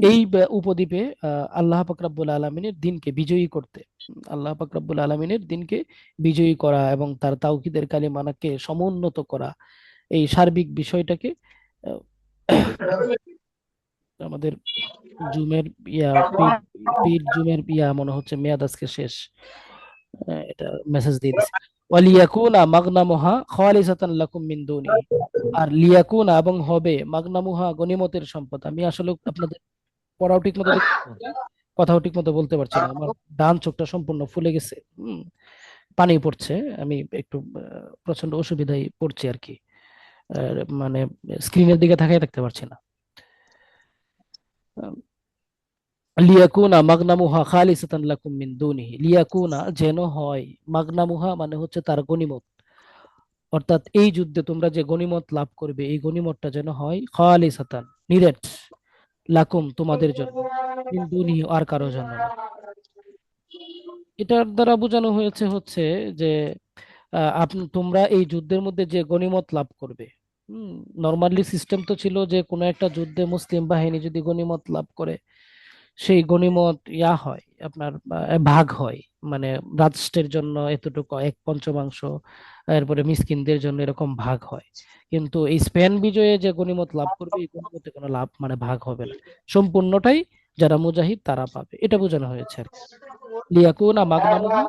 এই উপদ্বীপে আল্লাহ পাক রব্বুল আলমিনের দিনকে বিজয়ী করতে, আল্লাহ পাক রব্বুল আলমিনের দিনকে বিজয়ী করা এবং তার তাওহীদের কালিমাকে সমুন্নত করা, এই সার্বিক বিষয়টাকে আহ, আমাদের জুমের ইয়া পেইড, জুমের ইয়া মনে হচ্ছে মেয়াদ আজকে শেষ। এটা মেসেজ দিয়ে দিছে। ওয়ালিয়াকুনা মাগনামুহা খালিসাতান লাকুম মিন দুনিহি, আর লিয়াকুনা এবং হবে, মাগনামুহা গনিমতের সম্পদ। আমি আসলে আপনাদের পড়াও ঠিক মতো দেখতে পাচ্ছি, কথাও ঠিক মতো বলতে পারছি না, আমার ডান চোখটা সম্পূর্ণ ফুলে গেছে, পানি পড়ছে, আমি একটু প্রচন্ড অসুবিধায় পড়ছি আর কি, মানে স্ক্রিনের দিকে তাকিয়ে থাকতে পারছি না। লিয়াকুনা মাগনামুহা খালিসাতান লাকুম মিন দুনিহি, লিয়াকুনা যেন হয়, মাগনামুহা মানে হচ্ছে তার গনিমত, অর্থাৎ এই যুদ্ধে তোমরা যে গনিমত লাভ করবে এই গনিমতটা যেন হয় খালিসাতান, নিরেট, লাকুম তোমাদের জন্য, মিন দুনিহি আর কারো জন্য না। এটার দ্বারা বোঝানো হয়েছে হচ্ছে যে তোমরা এই যুদ্ধের মধ্যে যে গনিমত লাভ করবে, নর্মালি সিস্টেম তো ছিল যে কোনো একটা যুদ্ধে মুসলিম বাহিনী যদি গনিমত লাভ করে সেই গনিমত হয় আপনার ভাগ হয়, মানে রাষ্ট্রের জন্য এতটুকু এক পঞ্চমাংশ, এরপরে মিসকিনদের জন্য এরকম ভাগ হয়। কিন্তু এই স্পেন বিজয়ে যে গনিমত লাভ করবে এই গনিমতে কোনো লাভ মানে ভাগ হবে না, সম্পূর্ণটাই যারা মুজাহিদ তারা পাবে, এটা বোঝানো হয়েছে আর কি। লিয়াকুনা মাগনামুহা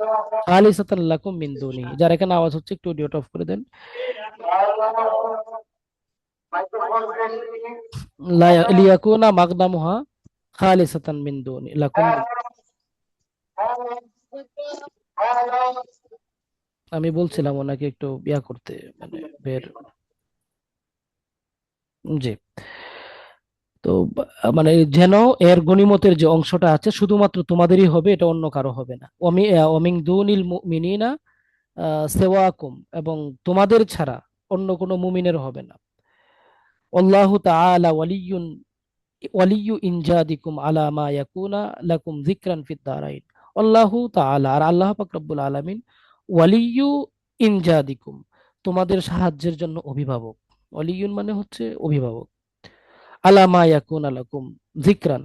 খালিসাতান লাকুম মিন দুনিহি, যার এখানে আওয়াজ হচ্ছে একটু অডিওটা অফ করে দেন। লিয়াকুনা মাগনামুহা খালিসাতান মিন দুনি লাকুম আমি বলছিলাম ওনাকে একটু করতে, মানে বের, জি। তো মানে যেন এর গনিমতের যে অংশটা আছে শুধুমাত্র তোমাদেরই হবে, এটা অন্য কারো হবে না। ওমিং দুনিল মুমিনিনা সেওয়াকুম, এবং তোমাদের ছাড়া অন্য কোনো মুমিনের হবে না। আল্লাহু তাআলা ওয়ালিয়্যু ইনজাদিকুম আলা মা ইয়াকুনা লাকুম যিকরান ফিদ দারাইন। আল্লাহু তাআলা আর আল্লাহ পাক রব্বুল আলামিন ওয়ালিয়্যু ইনজাদিকুম তোমাদের সাহায্যের জন্য অভিভাবক, ওয়ালিয়্যুন মানে হচ্ছে অভিভাবক, আলা মা ইয়াকুনা লাকুম যিকরান,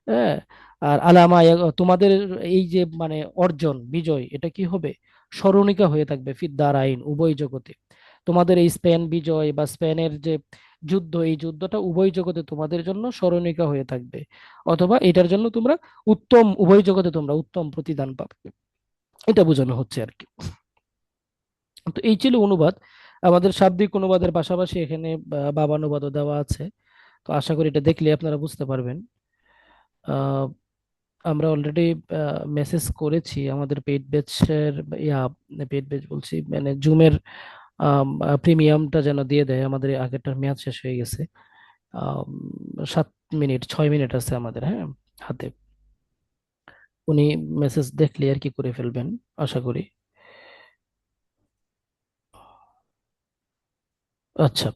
হ্যাঁ, আর আলামা তোমাদের এই যে মানে অর্জন বিজয় এটা কি হবে, স্মরণিকা হয়ে থাকবে ফিদ্দার আইন উভয় জগতে। তোমাদের এই স্পেন বিজয় বা স্পেনের যে যুদ্ধ এই যুদ্ধটা উভয় জগতে তোমাদের জন্য স্মরণিকা হয়ে থাকবে, অথবা এটার জন্য তোমরা উত্তম, উভয় জগতে তোমরা উত্তম প্রতিদান পাবে, এটা বোঝানো হচ্ছে আর কি। তো এই ছিল অনুবাদ। আমাদের শাব্দিক অনুবাদের পাশাপাশি এখানে বাবানুবাদও দেওয়া আছে, তো আশা করি এটা দেখলে আপনারা বুঝতে পারবেন। আমরা অলরেডি মেসেজ করেছি আমাদের পেইড ব্যাচের, ইয়া পেইড ব্যাচ বলছি মানে জুমের প্রিমিয়ামটা যেন দিয়ে দেয়, আমাদের আগেরটার মেয়াদ শেষ হয়ে গেছে। 7 মিনিট 6 মিনিট আছে আমাদের, হ্যাঁ, হাতে। উনি মেসেজ দেখলে আর কি করে ফেলবেন আশা করি। আচ্ছা,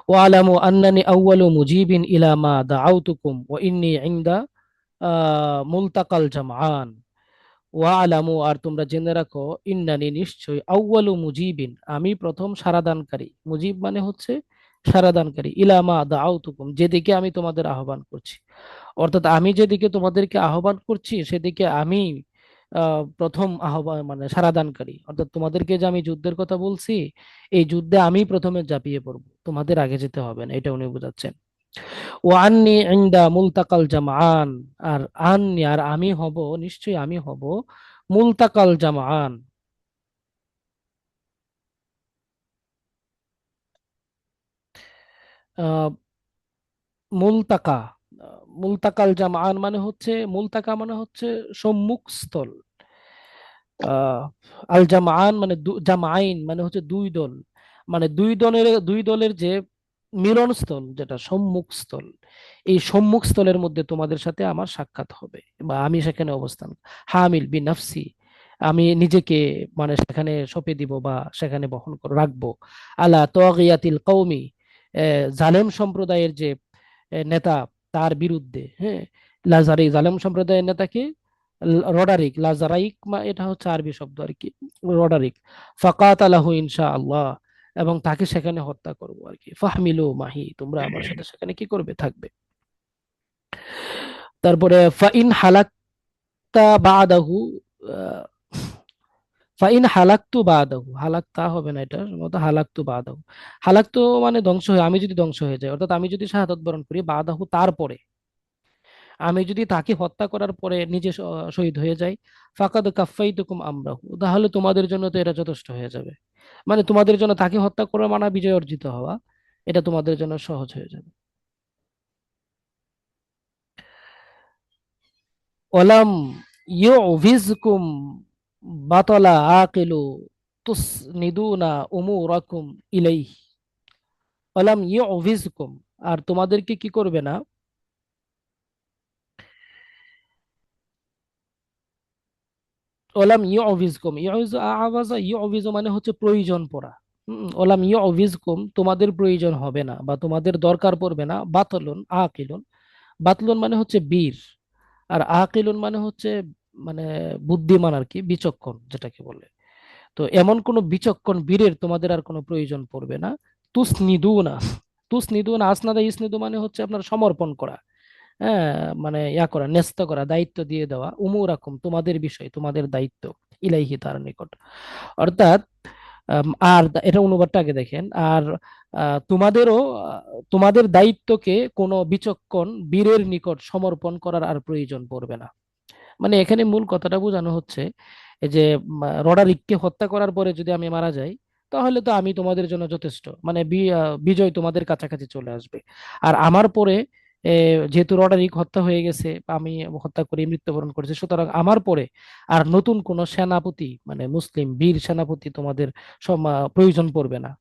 ওয়ালামু আন্নানি আউয়ালু মুজিবিন ইলা মা দাআউতুকুম ওয়া ইন্নী ইনদা মুলতাকাল জামআন। ওয়ালামু আর তোমরা জেনে রাখো, ইন্নানি নিশ্চয়, আউয়ালু মুজিবিন আমি প্রথম সারাদানকারী, মুজিব মানে হচ্ছে সারাদানকারী, ইলামা দাআউতুকুম যেদিকে আমি তোমাদের আহ্বান করছি, অর্থাৎ আমি যেদিকে তোমাদেরকে আহ্বান করছি সেদিকে আমি প্রথম আহ্বান মানে সারাদানকারী, অর্থাৎ তোমাদেরকে যে আমি যুদ্ধের কথা বলছি এই যুদ্ধে আমি প্রথমে ঝাঁপিয়ে পড়বো, তোমাদের আগে যেতে হবে না, এটা উনি বোঝাচ্ছেন। ও আন্নি ইনদা মুলতাকাল জামআন, আর আন্নি আর আমি হব, নিশ্চয়ই আমি হব মুলতাকাল জামআন, আহ, মুলতাকা, মুলতাকাল জামআন মানে হচ্ছে, মুলতাকা মানে হচ্ছে সম্মুখ স্থল, আহ আল জামআন মানে জামাইন মানে হচ্ছে দুই দল, মানে দুই দলের যে মিলনস্থল যেটা সম্মুখ স্থল, এই সম্মুখ স্থলের মধ্যে তোমাদের সাথে আমার সাক্ষাৎ হবে বা আমি সেখানে অবস্থান, হামিল বি নাফসি, আমি নিজেকে মানে সেখানে সঁপে দিব বা সেখানে বহন করে রাখবো, আলা তাগিয়াতিল কওমি, জালেম সম্প্রদায়ের যে নেতা তার বিরুদ্ধে, হ্যাঁ, লাজারি জালেম সম্প্রদায়ের নেতাকে রডারিক, লাজারাইক এটা হচ্ছে আরবি শব্দ আর কি, রডারিক, ফাকাত আলাহু ইনশা আল্লাহ, এবং তাকে সেখানে হত্যা করবো আর কি, ফাহমিলু মাহি তোমরা আমার সাথে সেখানে কি করবে থাকবে। তারপরে ফাইন হালাক্তা বাদাহু, আহ, ফাইন হালাক্তু বাদাহু, হালাক্তা হবে না, এটা মতো হালাক্তু বাদাহু, হালাক্তু মানে ধ্বংস হয়ে, আমি যদি ধ্বংস হয়ে যাই, অর্থাৎ আমি যদি শাহাদাত বরণ করি, বাদাহু তারপরে, আমি যদি তাকে হত্যা করার পরে নিজে শহীদ হয়ে যাই, ফাকাদ কাফাইতুকুম আমরাহু, তাহলে তোমাদের জন্য তো এটা যথেষ্ট হয়ে যাবে, মানে তোমাদের জন্য তাকে হত্যা করা মানে বিজয় অর্জিত হওয়া, এটা তোমাদের জন্য সহজ হয়ে যাবে। ওয়ালাম ইউভিজকুম বাতলা আকিলু তুসনিদুনা উমুরাকুম ইলাইহি, ওয়ালাম ইউভিজকুম আর তোমাদেরকে কি করবে না, ওলাম ইউভিজকুম আওয়াজা ইউভিজ মানে হচ্ছে প্রয়োজন পড়া। ওলাম ইউভিজকুম তোমাদের প্রয়োজন হবে না বা তোমাদের দরকার পড়বে না। বাতলুন আকিলুন, বাতলুন মানে হচ্ছে বীর, আর আকিলুন মানে হচ্ছে মানে বুদ্ধিমান আর কি, বিচক্ষণ যেটাকে বলে। তো এমন কোন বিচক্ষণ বীরের তোমাদের আর কোনো প্রয়োজন পড়বে না। তুসনিদুনা, তুসনিদুনা আসনাদা ইসনিদু মানে হচ্ছে আপনার সমর্পণ করা, হ্যাঁ, মানে ইয়া করা, ন্যস্ত করা, দায়িত্ব দিয়ে দেওয়া, উমুরাকুম তোমাদের বিষয়, তোমাদের দায়িত্ব, ইলাইহি তার নিকট। অর্থাৎ আর এটা অনুবাদটা আগে দেখেন। আর তোমাদেরও তোমাদের দায়িত্বকে কোনো বিচক্ষণ বীরের নিকট সমর্পণ করার আর প্রয়োজন পড়বে না। মানে এখানে মূল কথাটা বোঝানো হচ্ছে এই যে রডারিককে হত্যা করার পরে যদি আমি মারা যাই, তাহলে তো আমি তোমাদের জন্য যথেষ্ট, মানে বিজয় তোমাদের কাছাকাছি চলে আসবে। আর আমার পরে যেহেতু রডারিক হত্যা হয়ে গেছে, আমি হত্যা করে মৃত্যুবরণ করেছি, সুতরাং আমার পরে আর নতুন কোন সেনাপতি মানে মুসলিম বীর সেনাপতি তোমাদের প্রয়োজন পড়বে না।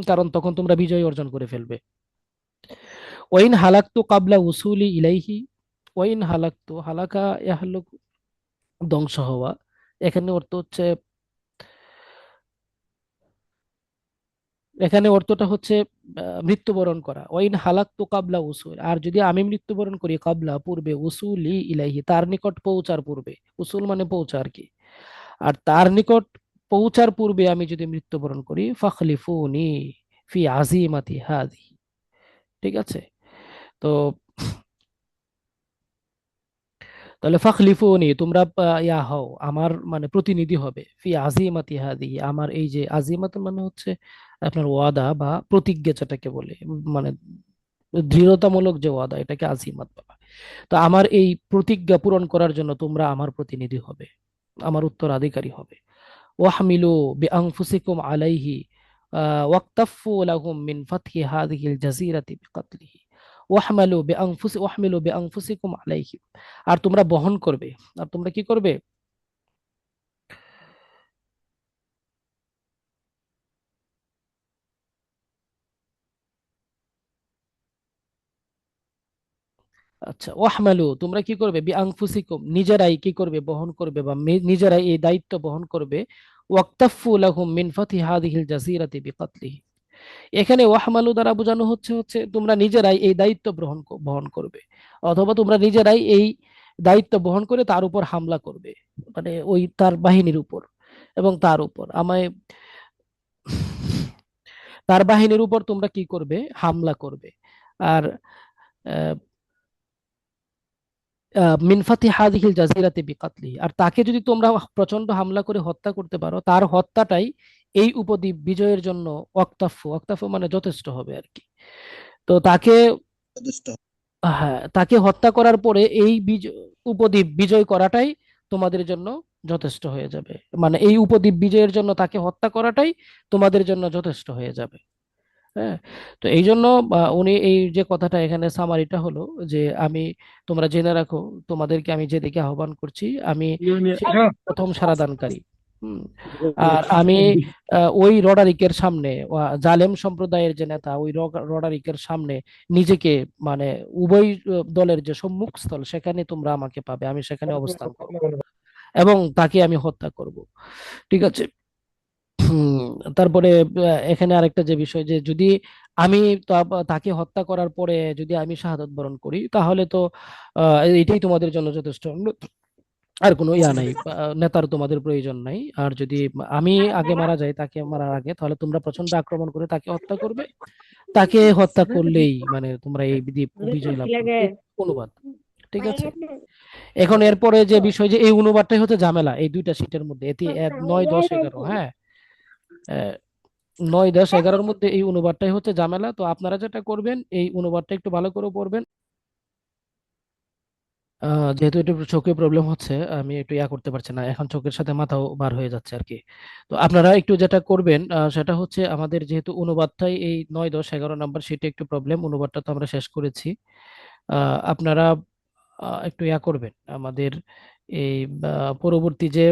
কারণ তখন তোমরা বিজয় অর্জন করে ফেলবে। ওয়াইন হালাকতু কাবলা উসুলি ইলাইহি, ওয়াইন হালাকতু, হালাকা ইয়াহলুক ধ্বংস হওয়া, এখানে অর্থ হচ্ছে, এখানে অর্থটা হচ্ছে মৃত্যুবরণ করা। ওয়াইন হালাকতু কাবলা উসুল, আর যদি আমি মৃত্যুবরণ করি, কাবলা পূর্বে, উসুলি ইলাইহি তার নিকট পৌঁছার পূর্বে, উসুল মানে পৌঁছা আর কি, আর তার নিকট পৌঁছার পূর্বে আমি যদি মৃত্যুবরণ করি, ফাখলিফুনি ফি আজিমাতি হাদি। ঠিক আছে? তো তাহলে ফাখলিফুনি তোমরা ইয়া হও, আমার মানে প্রতিনিধি হবে, ফি আজিমাতি হাদি, আমার এই যে আজিমাত মানে হচ্ছে আপনার ওয়াদা বা প্রতিজ্ঞা যেটাকে বলে, মানে দৃঢ়তামূলক যে ওয়াদা, এটাকে আজিমাত বলা হয়। তো আমার এই প্রতিজ্ঞা পূরণ করার জন্য তোমরা আমার প্রতিনিধি হবে, আমার উত্তরাধিকারী হবে। ওয়াহমিলু বিআনফুসিকুম আলাইহি ওয়াক্তাফু লাহুম মিন ফাতহি হাযিহিল জাযীরাতি বিকাতলিহি। ওয়াহমিলু বিআনফুসিকুম আলাইহি, আর তোমরা বহন করবে, আর তোমরা কি করবে? আচ্ছা, ওয়াহমালু তোমরা কি করবে? বিআনফুসিকুম নিজেরাই কি করবে? বহন করবে বা নিজেরাই এই দায়িত্ব বহন করবে। ওয়াক্তাফু লাহুম মিন ফাতহি হাযিহিল জাযীরাতি বিকাতলিহি, এখানে ওয়াহমালু দ্বারা বোঝানো হচ্ছে হচ্ছে তোমরা নিজেরাই এই দায়িত্ব বহন করবে, অথবা তোমরা নিজেরাই এই দায়িত্ব বহন করে তার উপর হামলা করবে, মানে ওই তার বাহিনীর উপর, এবং তার উপর আমায়, তার বাহিনীর উপর তোমরা কি করবে? হামলা করবে। আর আহ, মিনফাতি হাদিহিল জাজিরাতে বিকাতলি, আর তাকে যদি তোমরা প্রচন্ড হামলা করে হত্যা করতে পারো, তার হত্যাটাই এই উপদ্বীপ বিজয়ের জন্য ওয়াক্তাফু, ওয়াক্তাফু মানে যথেষ্ট হবে আর কি। তো তাকে, যথেষ্ট। হ্যাঁ, তাকে হত্যা করার পরে এই উপদ্বীপ বিজয় করাটাই তোমাদের জন্য যথেষ্ট হয়ে যাবে, মানে এই উপদ্বীপ বিজয়ের জন্য তাকে হত্যা করাটাই তোমাদের জন্য যথেষ্ট হয়ে যাবে। হ্যাঁ, তো এই জন্য উনি এই যে কথাটা এখানে সামারিটা হলো যে আমি, তোমরা জেনে রাখো, তোমাদেরকে আমি যেদিকে আহ্বান করছি, আমি সেই প্রথম সারাদানকারী। হুম, আর আমি ওই রডারিকের সামনে, জালেম সম্প্রদায়ের যে নেতা, ওই রডারিকের সামনে নিজেকে, মানে উভয় দলের যে সম্মুখ স্থল, সেখানে তোমরা আমাকে পাবে, আমি সেখানে অবস্থান করব এবং তাকে আমি হত্যা করব। ঠিক আছে? হুম, তারপরে এখানে আরেকটা যে বিষয়, যে যদি আমি তাকে হত্যা করার পরে যদি আমি শাহাদাত বরণ করি, তাহলে তো এটাই তোমাদের জন্য যথেষ্ট, আর কোনো ইয়া নাই, নেতার তোমাদের প্রয়োজন নাই। আর যদি আমি আগে মারা যাই, তাকে মারার আগে, তাহলে তোমরা প্রচন্ড আক্রমণ করে তাকে হত্যা করবে, তাকে হত্যা করলেই মানে তোমরা এই বিজয় লাভ করবে। অনুবাদ। ঠিক আছে? এখন এরপরে যে বিষয়, যে এই অনুবাদটাই হচ্ছে ঝামেলা এই দুইটা শীটের মধ্যে, এটি 9, 10, 11, হ্যাঁ, 9, 10, 11-র মধ্যে এই অনুবাদটাই হচ্ছে ঝামেলা। তো আপনারা যেটা করবেন, এই অনুবাদটা একটু ভালো করে পড়বেন। যেহেতু একটু চোখে প্রবলেম হচ্ছে, আমি একটু ইয়া করতে পারছি না এখন, চোখের সাথে মাথাও বার হয়ে যাচ্ছে আর কি। তো আপনারা একটু যেটা করবেন সেটা হচ্ছে, আমাদের যেহেতু অনুবাদটাই এই 9, 10, 11 নাম্বার শিটে একটু প্রবলেম, অনুবাদটা তো আমরা শেষ করেছি। আপনারা একটু ইয়া করবেন, আমাদের এই পরবর্তী যে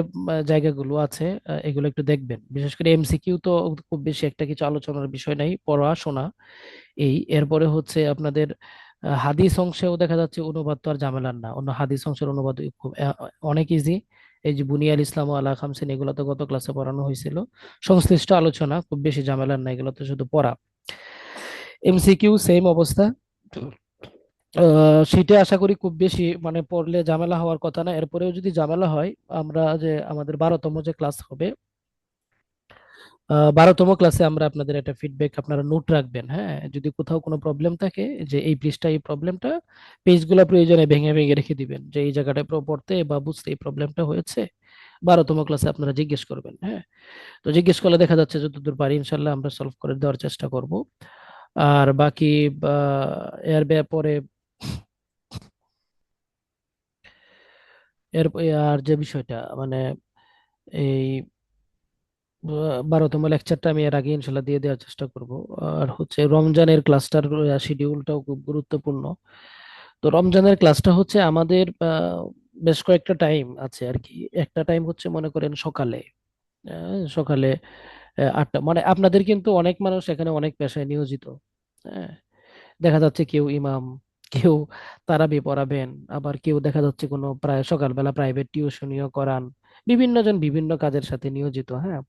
জায়গাগুলো আছে, এগুলো একটু দেখবেন। বিশেষ করে এমসিকিউ তো খুব বেশি একটা কিছু আলোচনার বিষয় নাই, পড়াশোনা এই। এরপরে হচ্ছে আপনাদের হাদিস অংশেও দেখা যাচ্ছে অনুবাদ তো আর ঝামেলার না, অন্য হাদিস অংশের অনুবাদ খুব অনেক ইজি, এই যে বুনিয়াল ইসলাম ও আলা খামসিন, এগুলো তো গত ক্লাসে পড়ানো হয়েছিল। সংশ্লিষ্ট আলোচনা, খুব বেশি ঝামেলার না, এগুলো তো শুধু পড়া। এমসিকিউ সেম অবস্থা। শীটে আশা করি খুব বেশি মানে পড়লে ঝামেলা হওয়ার কথা না, এরপরেও যদি ঝামেলা হয়, আমরা যে আমাদের 12তম যে ক্লাস হবে, 12তম ক্লাসে আমরা আপনাদের একটা ফিডব্যাক, আপনারা নোট রাখবেন, হ্যাঁ, যদি কোথাও কোনো প্রবলেম থাকে, যে এই পৃষ্ঠা এই প্রবলেমটা, পেজগুলো প্রয়োজনে ভেঙে ভেঙে রেখে দিবেন, যে এই জায়গাটায় পড়তে বা বুঝতে এই প্রবলেমটা হয়েছে, 12তম ক্লাসে আপনারা জিজ্ঞেস করবেন, হ্যাঁ। তো জিজ্ঞেস করলে দেখা যাচ্ছে যতদূর পারি ইনশাল্লাহ আমরা সলভ করে দেওয়ার চেষ্টা করব। আর বাকি এর পরে এর আর যে বিষয়টা মানে এই 12তম লেকচারটা আমি এর আগে ইনশাল্লাহ দিয়ে দেওয়ার চেষ্টা করব। আর হচ্ছে রমজানের ক্লাসটার শিডিউলটাও খুব গুরুত্বপূর্ণ। তো রমজানের ক্লাসটা হচ্ছে আমাদের বেশ কয়েকটা টাইম আছে আর কি। একটা টাইম হচ্ছে মনে করেন সকালে, সকালে 8টা, মানে আপনাদের কিন্তু অনেক মানুষ এখানে অনেক পেশায় নিয়োজিত, হ্যাঁ। দেখা যাচ্ছে কেউ ইমাম, কেউ তারাবি পড়াবেন, আবার কেউ দেখা যাচ্ছে কোনো প্রায় সকালবেলা প্রাইভেট টিউশনিও করান, বিভিন্ন জন বিভিন্ন কাজের সাথে নিয়োজিত, হ্যাঁ।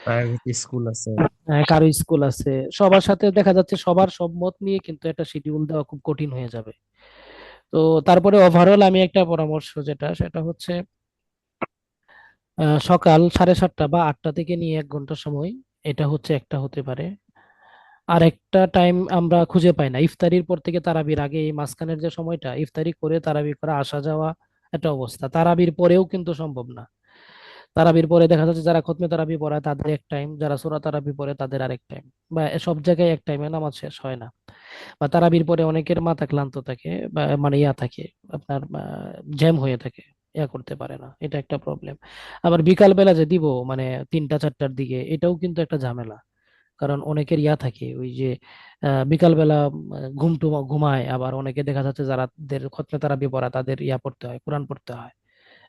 প্রাইভেট স্কুল আছে। কারো স্কুল আছে, সবার সাথে দেখা যাচ্ছে সবার সব মত নিয়ে কিন্তু একটা শিডিউল দেওয়া খুব কঠিন হয়ে যাবে। তো তারপরে ওভারঅল আমি একটা পরামর্শ, যেটা সেটা হচ্ছে সকাল 7:30 বা 8টা থেকে নিয়ে 1 ঘন্টা সময়, এটা হচ্ছে একটা হতে পারে। আর একটা টাইম আমরা খুঁজে পাই না, ইফতারির পর থেকে তারাবির আগে, এই মাঝখানের যে সময়টা, ইফতারি করে তারাবি করে আসা যাওয়া একটা অবস্থা, তারাবির পরেও কিন্তু সম্ভব না। তারাবির পরে দেখা যাচ্ছে যারা খতমে তারাবি পড়ায় তাদের এক টাইম, যারা সূরা তারাবি পড়ে তাদের আরেক টাইম, বা সব জায়গায় এক টাইমে নামাজ শেষ হয় না। বা তারাবির পরে অনেকের মাথা ক্লান্ত থাকে, বা মানে ইয়া থাকে, আপনার জ্যাম হয়ে থাকে, ইয়া করতে পারে না, এটা একটা প্রবলেম। আবার বিকাল বেলা যে দিব মানে 3টা 4টার দিকে, এটাও কিন্তু একটা ঝামেলা। কারণ অনেকের ইয়া থাকে ওই যে বিকাল বেলা ঘুমায়, আবার অনেকে দেখা যাচ্ছে যারা খতমে তারাবি পড়া তাদের ইয়া পড়তে হয়, কোরআন পড়তে হয়,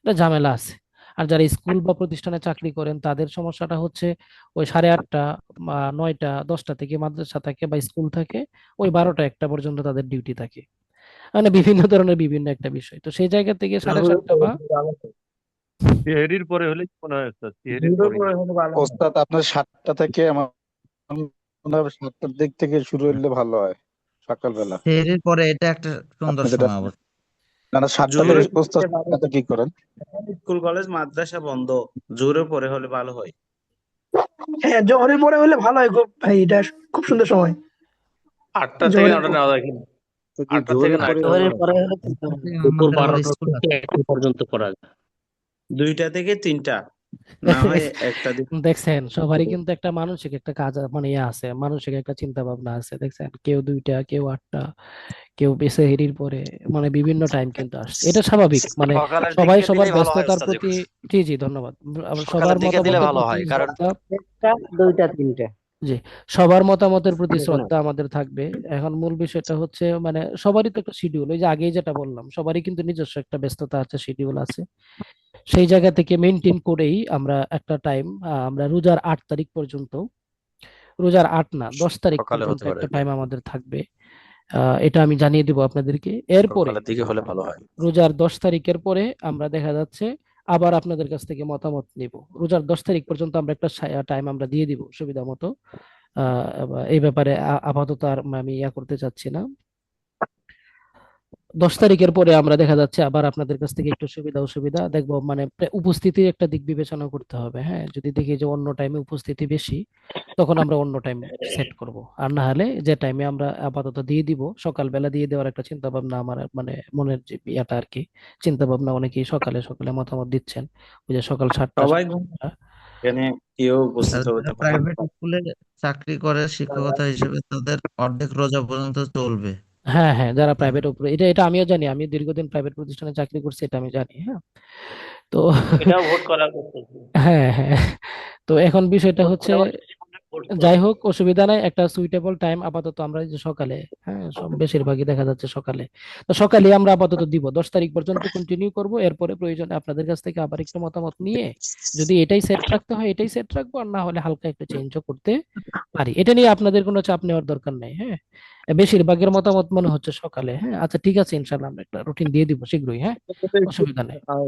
এটা ঝামেলা আছে। আর যারা স্কুল বা প্রতিষ্ঠানে চাকরি করেন তাদের সমস্যাটা হচ্ছে ওই 8:30 বা 9টা 10টা থেকে মাদ্রাসা থাকে বা স্কুল থাকে, ওই 12টা 1টা পর্যন্ত তাদের ডিউটি থাকে, মানে বিভিন্ন ধরনের বিভিন্ন একটা বিষয়। তো সেই জায়গা থেকে 7:30 বা সিহেরির পরে হলে কি মনে হয় স্যার? সিহেরির পরেই ওস্তাদ আপনার 7টা থেকে আমার মনে হয় 7টার দিক থেকে শুরু হলে ভালো হয় সকালবেলা। এর পরে এটা একটা সুন্দর আপনি যেটা সময় অবশ্য। না না 7টা জোহরের থেকে ওস্তাদ 7টাতে কি করেন? স্কুল কলেজ মাদ্রাসা বন্ধ, জোহরের পরে হলে ভালো হয়। হ্যাঁ, জোহরের পরে হলে ভালো হয়, খুব ভাই, এটা খুব সুন্দর সময় 8টা থেকে জোহরের 9টা পর। নেওয়া যায় কিনা? তো কি 8টা থেকে জোহরের 9টা। পরে জোহরের পরে হলে দুপুর আমাদের আবার 12টা স্কুল থেকে আছে। 1টা পর্যন্ত করা যায়। 2টা থেকে 3টা, না হয় একটা দিন। দেখছেন সবারই কিন্তু একটা মানসিক একটা কাজ মানে ইয়ে আছে, মানসিক একটা চিন্তা ভাবনা আছে, দেখছেন কেউ 2টা, কেউ 8টা, কেউ সেহরির পরে, মানে বিভিন্ন টাইম কিন্তু আসছে, এটা স্বাভাবিক, মানে সকালের সবাই দিকে সবার দিলেই ভালো হয় ব্যস্ততার ওস্তাদ। প্রতি। জি জি, ধন্যবাদ। আবার সবার সকালের দিকে দিলে মতামতের ভালো প্রতি হয়, কারণ শ্রদ্ধা। 1টা 2টা 3টে। জি, সবার মতামতের প্রতি দেখুন শ্রদ্ধা আমাদের থাকবে। এখন মূল বিষয়টা হচ্ছে মানে সবারই তো একটা শিডিউল, ওই যে আগেই যেটা বললাম, সবারই কিন্তু নিজস্ব একটা ব্যস্ততা আছে, শিডিউল আছে। সেই জায়গা থেকে মেনটেন করেই আমরা একটা টাইম, আমরা রোজার 8 তারিখ পর্যন্ত, রোজার 8 না 10 তারিখ সকালে পর্যন্ত হতে পারে একটা আর কি। টাইম আমাদের থাকবে। এটা আমি জানিয়ে দিব আপনাদেরকে। এরপরে সকালের দিকে হলে ভালো হয়। রোজার 10 তারিখের পরে আমরা দেখা যাচ্ছে আবার আপনাদের কাছ থেকে মতামত নিব। রোজার 10 তারিখ পর্যন্ত আমরা একটা টাইম আমরা দিয়ে দিব সুবিধা মতো। এই ব্যাপারে আপাতত আর আমি ইয়া করতে চাচ্ছি না। 10 তারিখের পরে আমরা দেখা যাচ্ছে আবার আপনাদের কাছ থেকে একটু সুবিধা অসুবিধা দেখবো, মানে উপস্থিতির একটা দিক বিবেচনা করতে হবে, হ্যাঁ। যদি দেখি যে অন্য টাইমে উপস্থিতি বেশি, তখন আমরা অন্য টাইম সেট করব। আর না হলে যে টাইমে আমরা আপাতত দিয়ে দিব, সকালবেলা দিয়ে দেওয়ার একটা চিন্তা ভাবনা আমার মানে মনের যে ইয়াটা আর কি, চিন্তা ভাবনা, অনেকেই সকালে সকালে মতামত দিচ্ছেন, ওই যে সকাল 7টা সবাই 7:30। এখানে কেউ উপস্থিত যারা হতে পারে। প্রাইভেট স্কুলে চাকরি করে শিক্ষকতা হিসেবে তাদের অর্ধেক রোজা পর্যন্ত চলবে। হ্যাঁ হ্যাঁ, যারা প্রাইভেট উপরে, এটা এটা আমিও জানি, আমি দীর্ঘদিন প্রাইভেট প্রতিষ্ঠানে চাকরি করছি, এটা আমি জানি, হ্যাঁ। তো এটাও ভোট করা করতেছে। হ্যাঁ হ্যাঁ, তো এখন বিষয়টা হচ্ছে, মোটামুটি ভোট যাই করবে। হোক অসুবিধা নাই, একটা সুইটেবল টাইম আপাতত আমরা এই যে সকালে, হ্যাঁ, সব বেশিরভাগই দেখা যাচ্ছে সকালে, তো সকালে আমরা আপাতত দিব, 10 তারিখ পর্যন্ত কন্টিনিউ করব। এরপরে প্রয়োজনে আপনাদের কাছ থেকে আবার একটু মতামত নিয়ে যদি এটাই সেট রাখতে হয় এটাই সেট রাখবো, আর না হলে হালকা একটু চেঞ্জও করতে পারি। এটা নিয়ে আপনাদের কোনো চাপ নেওয়ার দরকার নেই, হ্যাঁ। বেশিরভাগের মতামত মনে হচ্ছে সকালে। হ্যাঁ, আচ্ছা ঠিক আছে, ইনশাল্লাহ আমরা একটা রুটিন দিয়ে দিব শীঘ্রই। হ্যাঁ, তবে একটু অসুবিধা নেই। আহ,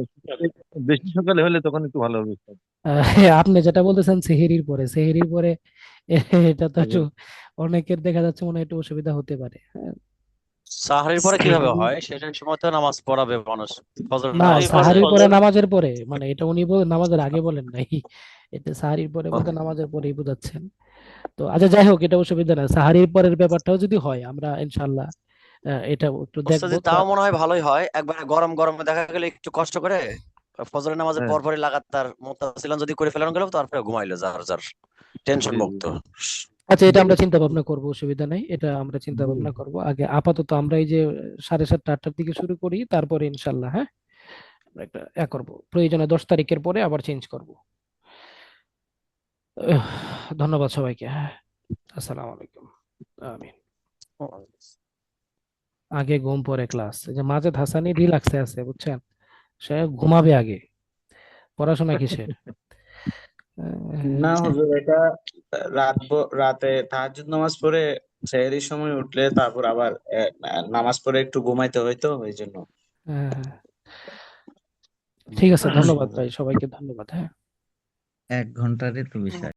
বেশি সকালে হলে তখন একটু ভালো হবে স্যার। আপনি যেটা বলতেছেন সেহেরির পরে, সেহেরির পরে এটা তো একটু আচ্ছা, অনেকের দেখা যাচ্ছে মনে হয় একটু অসুবিধা হতে পারে। হ্যাঁ, সাহরির পরে কিভাবে হয়? সেটার সময় তো নামাজ পড়াবে মানুষ, ফজর না, নামাজ পড়বে। সাহারির পরে নামাজের পরে মানে এটা উনি নামাজের আগে বলেন নাই। এটা সাহারির পরে বলতে নামাজের পরেই বোঝাচ্ছেন। তো আচ্ছা যাই হোক, এটা অসুবিধা না, সাহারির পরের ব্যাপারটাও যদি হয় আমরা ইনশাল্লাহ এটা একটু দেখবো। ওস্তাদ, তাও মনে হয় ভালোই হয়। একবারে গরম গরমে দেখা গেলে একটু কষ্ট করে ফজরের নামাজের হ্যাঁ, পর পরই লাগাতার মুত্তাসিলান যদি করে ফেলানো গেল, তারপরে ঘুমাইলো যার যার, টেনশন জি জি মুক্ত। আচ্ছা, এটা আমরা চিন্তা ভাবনা করবো, অসুবিধা নাই, এটা আমরা চিন্তা জি। ভাবনা করবো। আগে আপাতত আমরা এই যে 7:30-8টার দিকে শুরু করি, তারপরে ইনশাল্লাহ হ্যাঁ আমরা একটা করবো, প্রয়োজনে 10 তারিখের পরে আবার চেঞ্জ করবো। আহ, ধন্যবাদ সবাইকে। হ্যাঁ, আসসালামু আলাইকুম। আমিন। আগে ঘুম পরে ক্লাস, এই যে মাজেদ হাসানি রিল্যাক্সে আছে বুঝছেন, সে ঘুমাবে আগে, পড়াশোনা কিসের। না হুজুর, এটা রাতে তাহাজ্জুদ নামাজ পড়ে সেহরির সময় উঠলে তারপর আবার নামাজ পড়ে একটু ঘুমাইতে হইতো, ওই জন্য। হ্যাঁ, ঠিক আছে, ধন্যবাদ ভাই, সবাইকে ধন্যবাদ। হ্যাঁ। 1 ঘন্টারই তো বিষয়।